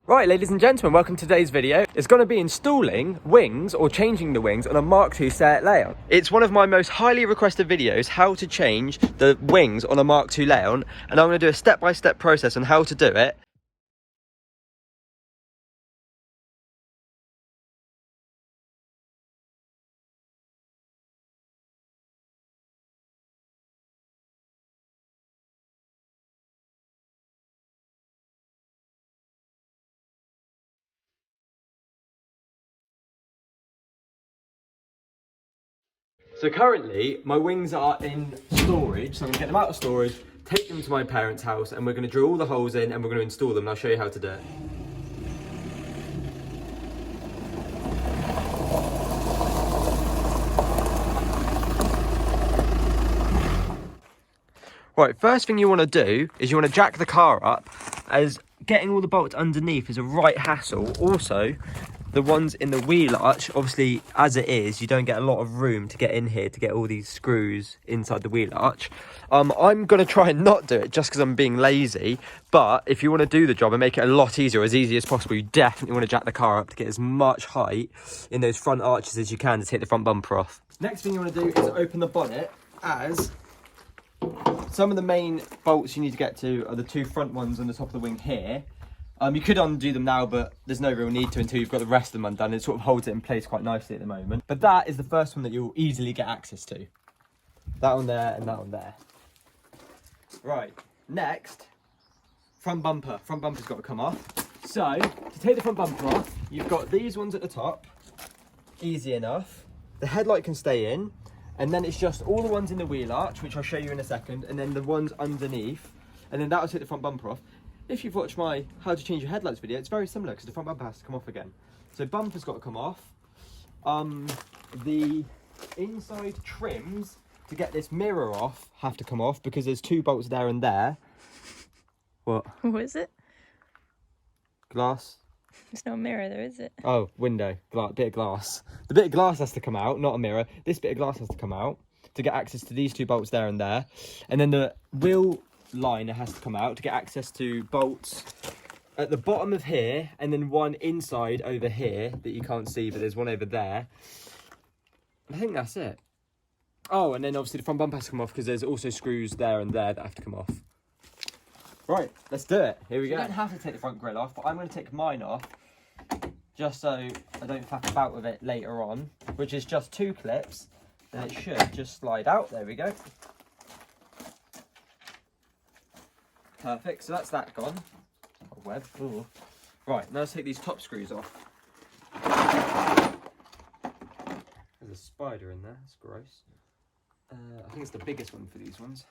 Right, ladies and gentlemen, welcome to today's video. It's going to be installing wings or changing the wings on a Mk2 set layout. It's one of my most highly requested videos, how to change the wings on a Mk2 layout, and I'm going to do a step-by-step process on how to do it. So currently, my wings are in storage, so I'm going to get them out of storage, take them to my parents' house, and we're going to drill all the holes in and we're going to install them, and I'll show you how to do it. Right, first thing you want to do is you want to jack the car up, as getting all the bolts underneath is a right hassle. Also, the ones in the wheel arch, obviously as it is, you don't get a lot of room to get in here to get all these screws inside the wheel arch. I'm going to try and not do it just because I'm being lazy, but if you want to do the job and make it a lot easier, as easy as possible, you definitely want to jack the car up to get as much height in those front arches as you can to take the front bumper off. Next thing you want to do is open the bonnet, as some of the main bolts you need to get to are the two front ones on the top of the wing here. You could undo them now, but there's no real need to until you've got the rest of them undone. It sort of holds it in place quite nicely at the moment. But that is the first one that you'll easily get access to. That one there and that one there. Right, next, front bumper. Front bumper's got to come off. So, to take the front bumper off, you've got these ones at the top. Easy enough. The headlight can stay in. And then it's just all the ones in the wheel arch, which I'll show you in a second, and then the ones underneath, and then that'll take the front bumper off. If you've watched my how to change your headlights video, it's very similar because the front bumper has to come off again. So bumper's got to come off. The inside trims to get this mirror off have to come off because there's two bolts there and there. What? What is it? Glass. There's no mirror there, is it? Oh, window, bit of glass. The bit of glass has to come out, not a mirror. This bit of glass has to come out to get access to these two bolts there and there. And then the wheel liner has to come out to get access to bolts at the bottom of here, and then one inside over here that you can't see, but there's one over there. I think that's it. Oh, and then obviously the front bumper has to come off because there's also screws there and there that have to come off. Right, let's do it. Here we go. You don't have to take the front grille off, but I'm going to take mine off just so I don't faff about with it later on, which is just two clips. Then it should just slide out. There we go. Perfect, so that's that gone. Oh, web. Ooh. Right, now let's take these top screws off. There's a spider in there, that's gross. I think it's the biggest one for these ones.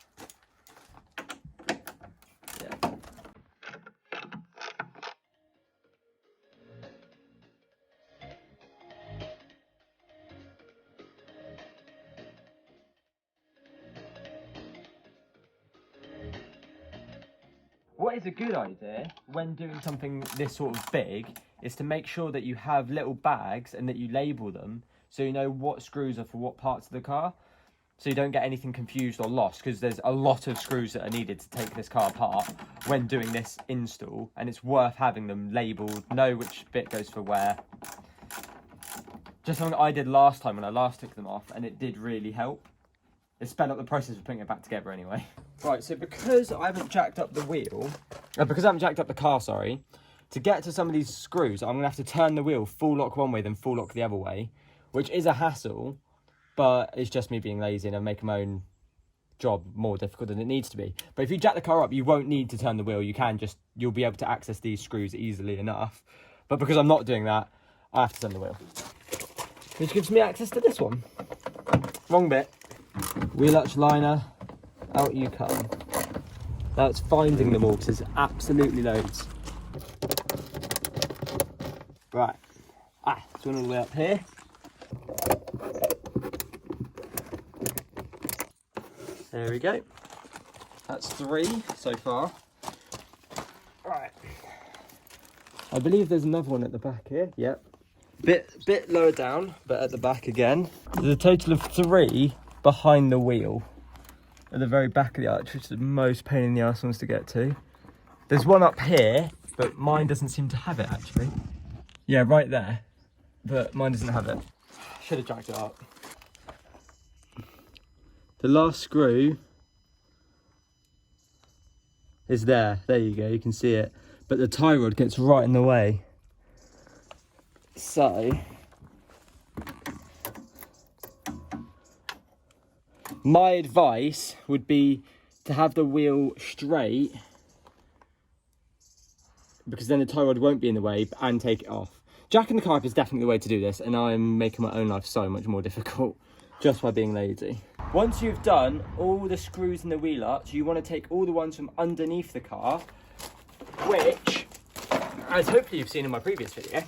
Yeah. What is a good idea when doing something this sort of big is to make sure that you have little bags and that you label them so you know what screws are for what parts of the car, so you don't get anything confused or lost, because there's a lot of screws that are needed to take this car apart when doing this install, and it's worth having them labelled, know which bit goes for where. Just something I did last time when I last took them off, and it did really help. It sped up the process of putting it back together anyway. Right, so because I haven't jacked up the wheel, because I haven't jacked up the car, sorry, to get to some of these screws, I'm going to have to turn the wheel full lock one way, then full lock the other way, which is a hassle, but it's just me being lazy and I'm making my own job more difficult than it needs to be. But if you jack the car up, you won't need to turn the wheel. You'll be able to access these screws easily enough. But because I'm not doing that, I have to turn the wheel. Which gives me access to this one. Wrong bit. Wheel arch liner, out you come. Now it's finding them all because there's absolutely loads. Right. It's one all the way up here. There we go. That's 3 so far. Right. I believe there's another one at the back here. Yep. Bit lower down, but at the back again. There's a total of 3 behind the wheel at the very back of the arch, which is the most pain in the arse ones to get to. There's one up here, but mine doesn't seem to have it actually. Yeah, right there, but mine doesn't have it. Should have jacked it up. The last screw is there. There you go, you can see it. But the tie rod gets right in the way. So, my advice would be to have the wheel straight, because then the tie rod won't be in the way, and take it off. Jacking the car up is definitely the way to do this, and I'm making my own life so much more difficult just by being lazy. Once you've done all the screws in the wheel arch, you want to take all the ones from underneath the car, which, as hopefully you've seen in my previous video,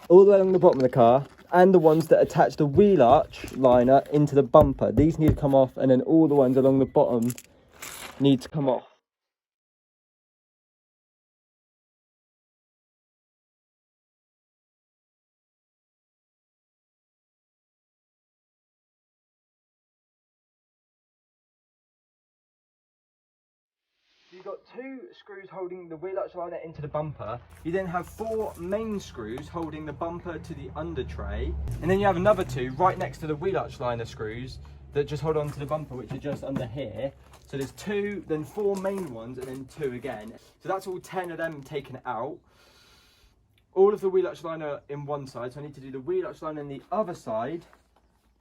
all the way along the bottom of the car, and the ones that attach the wheel arch liner into the bumper. These need to come off, and then all the ones along the bottom need to come off. You've got 2 screws holding the wheel arch liner into the bumper. You then have 4 main screws holding the bumper to the under tray. And then you have another 2 right next to the wheel arch liner screws that just hold on to the bumper, which are just under here. So there's 2, then 4 main ones, and then 2 again. So that's all 10 of them taken out. All of the wheel arch liner in one side. So I need to do the wheel arch liner on the other side.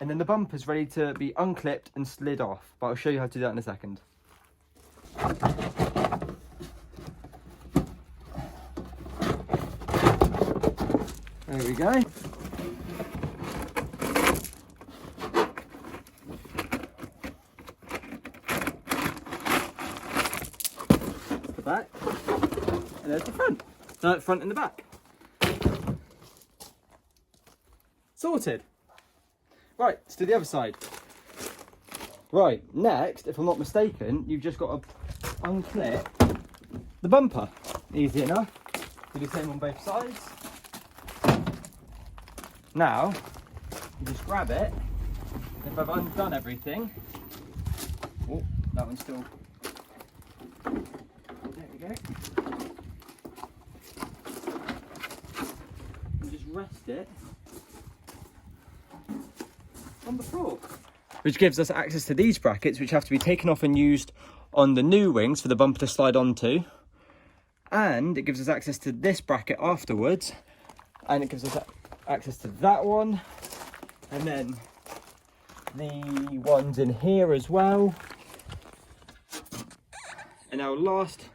And then the bumper's ready to be unclipped and slid off. But I'll show you how to do that in a second. There we go. The back, and there's the front. No, front and the back. Sorted. Right, let's do the other side. Right, next, if I'm not mistaken, you've just got to unclip the bumper. Easy enough. Do the same on both sides. Now, you just grab it. If I've undone everything, oh, that one's still, there we go. And just rest it on the floor. Which gives us access to these brackets, which have to be taken off and used on the new wings for the bumper to slide onto. And it gives us access to this bracket afterwards. And it gives us access to that one. And then the ones in here as well. And our last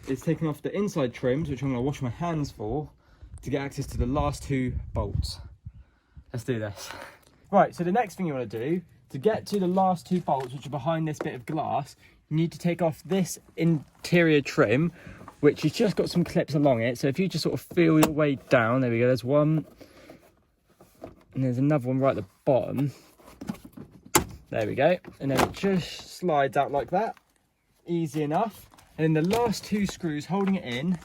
is taking off the inside trims, which I'm going to wash my hands for, to get access to the last 2 bolts. Let's do this. Right, so the next thing you want to do, to get to the last 2 bolts, which are behind this bit of glass, you need to take off this interior trim, which has just got some clips along it. So if you just sort of feel your way down, there we go, there's one. And there's another one right at the bottom. There we go. And then it just slides out like that. Easy enough. And then the last 2 screws holding it in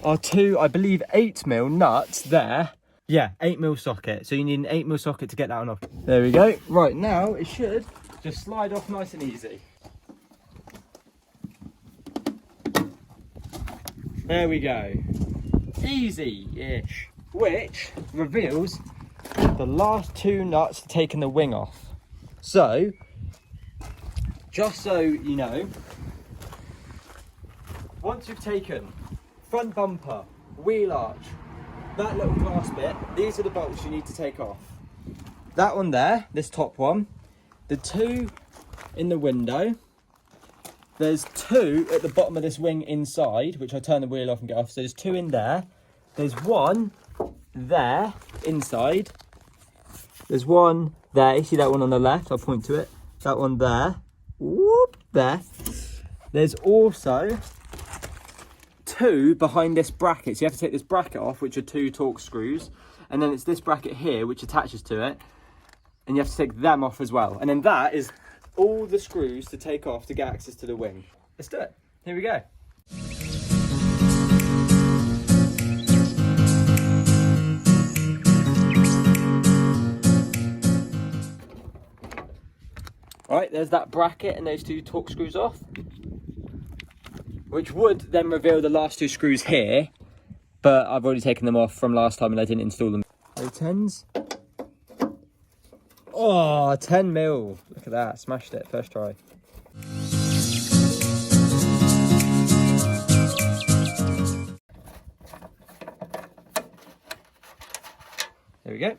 are 2, I believe, 8mm nuts there. Yeah, 8mm socket. So you need an 8mm socket to get that one off. There we go. Right, now it should just slide off nice and easy. There we go. Easy-ish. Which reveals the last 2 nuts taking the wing off. So, just so you know, once you've taken front bumper, wheel arch, that little glass bit, these are the bolts you need to take off. That one there, this top one, the 2 in the window, there's 2 at the bottom of this wing inside, which I turn the wheel off and get off, so there's 2 in there, there's 1 there, inside, there's 1 there, you see that one on the left, I'll point to it, that one there, whoop, there, there's also 2 behind this bracket, so you have to take this bracket off, which are 2 Torx screws, and then it's this bracket here which attaches to it, and you have to take them off as well. And then that is all the screws to take off to get access to the wing. Let's do it. Here we go. Right, there's that bracket and those 2 Torx screws off. which would then reveal the last 2 screws here, but I've already taken them off from last time and I didn't install them. So 10s. Oh, 10 mil. Look at that, smashed it, first try. There we go.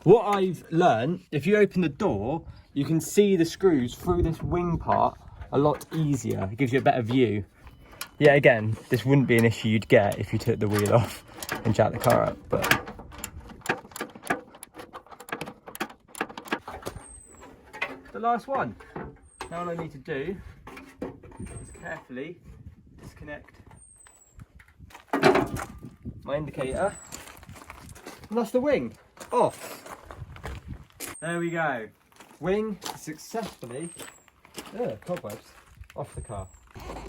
What I've learned, if you open the door, you can see the screws through this wing part a lot easier. It gives you a better view. Yeah, again, this wouldn't be an issue you'd get if you took the wheel off and jacked the car up, but... The last one. Now all I need to do is carefully disconnect my indicator, and that's the wing off. There we go. Wing successfully, cobwebs, off the car.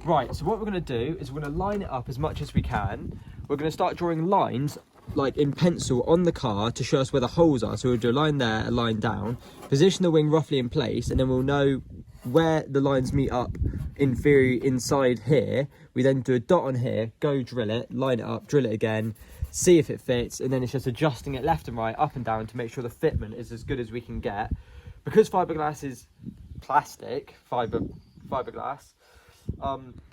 Right, so what we're going to do is we're going to line it up as much as we can. We're going to start drawing lines, like in pencil, on the car to show us where the holes are. So we'll do a line there, a line down, position the wing roughly in place, and then we'll know where the lines meet up in theory inside here. We then do a dot on here, go drill it, line it up, drill it again, see if it fits, and then it's just adjusting it left and right, up and down to make sure the fitment is as good as we can get. Because fiberglass is plastic, fiberglass,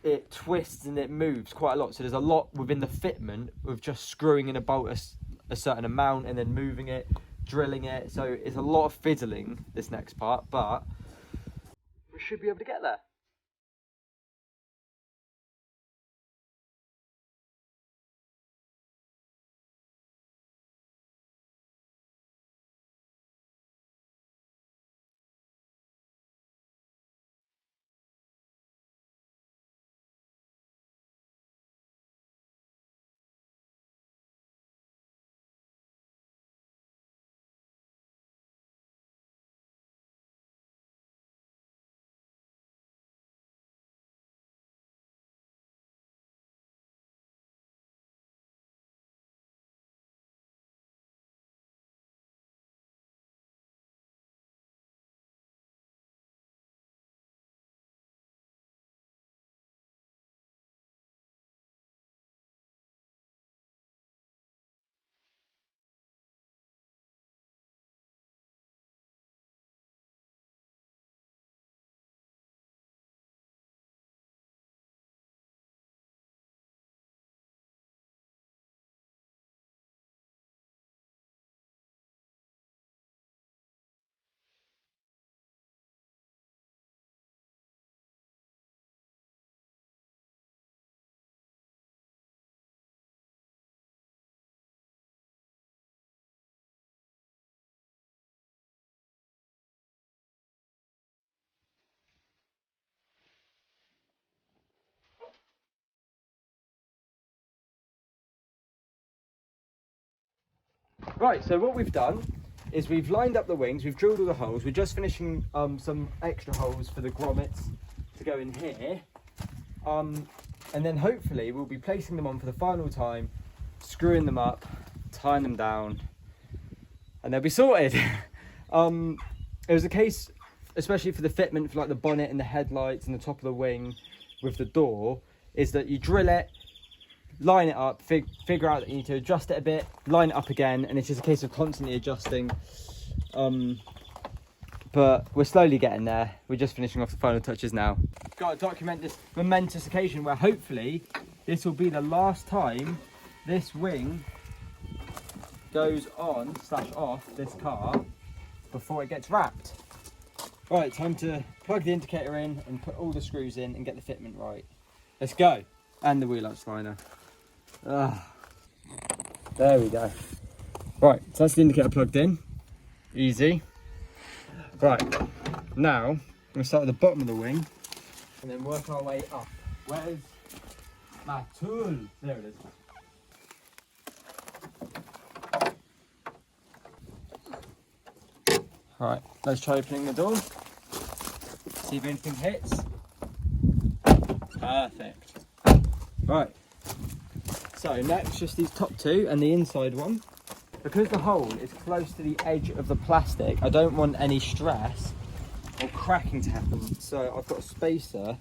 it twists and it moves quite a lot, so there's a lot within the fitment of just screwing in a bolt a certain amount and then moving it, drilling it, so it's a lot of fiddling, this next part, but we should be able to get there. Right, so what we've done is we've lined up the wings, we've drilled all the holes, we're just finishing some extra holes for the grommets to go in here, and then hopefully we'll be placing them on for the final time, screwing them up, tying them down, and they'll be sorted. It was a case, especially for the fitment for like the bonnet and the headlights and the top of the wing with the door, is that you drill it, line it up, figure out that you need to adjust it a bit, line it up again, and it's just a case of constantly adjusting. But we're slowly getting there. We're just finishing off the final touches now. Got to document this momentous occasion where hopefully this will be the last time this wing goes on / off this car before it gets wrapped. Right, time to plug the indicator in and put all the screws in and get the fitment right. Let's go. And the wheel arch liner. There we go. Right, so that's the indicator plugged in. Easy. Right, now I'm going to start at the bottom of the wing and then work our way up. Where's my tool? There it is. Alright, let's try opening the door. See if anything hits. Perfect. Right. So next, just these top two and the inside one. because the hole is close to the edge of the plastic, I don't want any stress or cracking to happen. So I've got a spacer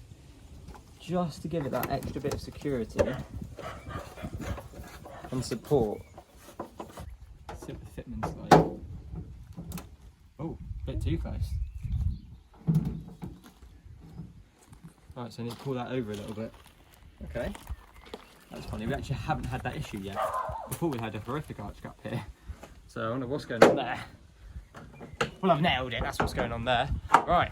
just to give it that extra bit of security and support. See what the fitment's like. Oh, a bit too close. Right, so I need to pull that over a little bit. Okay, that's funny. We actually haven't had that issue yet. Before we had a horrific arch gap here. So I wonder what's going on there. Well, I've nailed it. That's what's going on there. Right.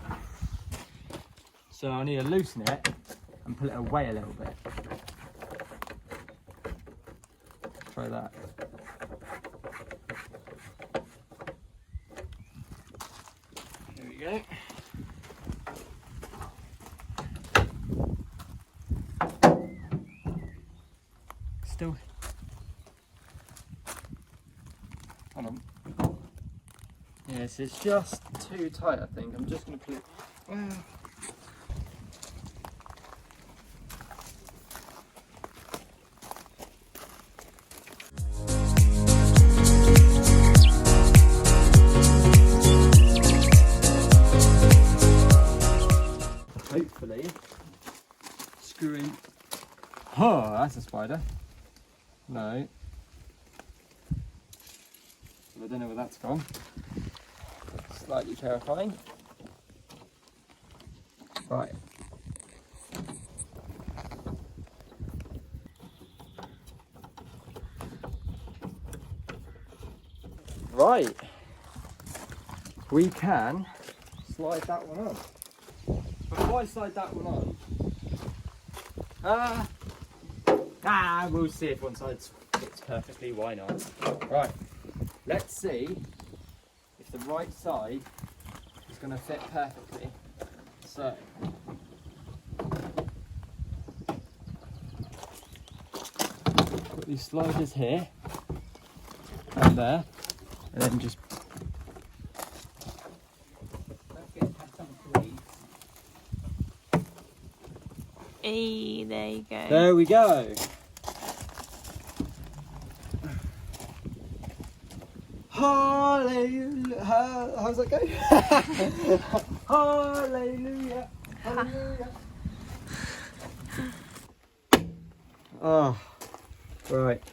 So I need to loosen it and pull it away a little bit. Try that. There we go. Still. Hold on. Yes, it's just too tight, I think. I'm just going to pull it. Well. Hopefully, screwing. Oh, that's a spider. No. I don't know where that's gone. Slightly terrifying. Right. Right. We can slide that one on. Before I slide that one on, we'll see if one side fits perfectly, why not? Right, let's see if the right side is going to fit perfectly. So, put these sliders here and there, and then just Hey, there you go. there we go. Hallelujah. How's that go? Hallelujah. Hallelujah. Oh, right.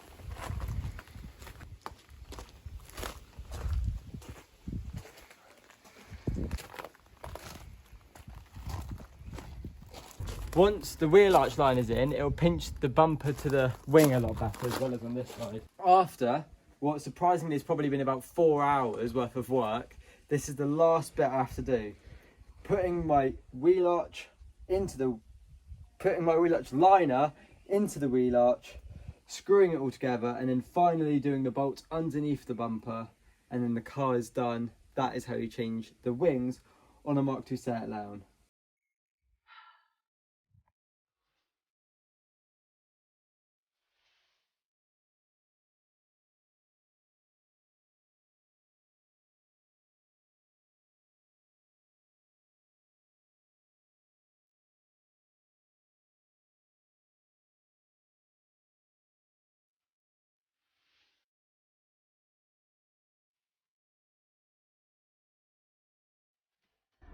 Once the wheel arch line is in, it'll pinch the bumper to the wing a lot better, as well as on this side. After what surprisingly has probably been about 4 hours worth of work, this is the last bit I have to do. Putting my wheel arch liner into the wheel arch, screwing it all together, and then finally doing the bolts underneath the bumper, and then the car is done. That is how you change the wings on a Mk2 Seat Leon.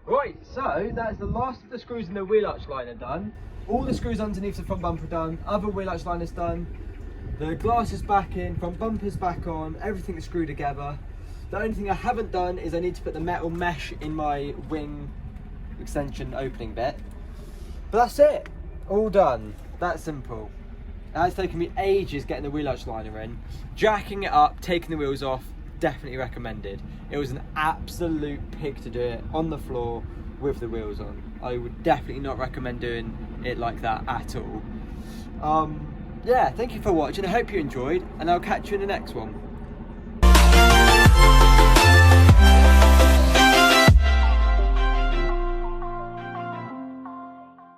Right, so that's the last of the screws in the wheel arch liner done. All the screws underneath the front bumper are done, other wheel arch liner's done. The glass is back in, front bumper's back on, everything is screwed together. The only thing I haven't done is I need to put the metal mesh in my wing extension opening bit. But that's it, all done, that simple. It's taken me ages getting the wheel arch liner in. Jacking it up, taking the wheels off, definitely recommended. It was an absolute pig to do it on the floor with the wheels on. I would definitely not recommend doing it like that at all. Yeah, thank you for watching. I hope you enjoyed, and I'll catch you in the next one.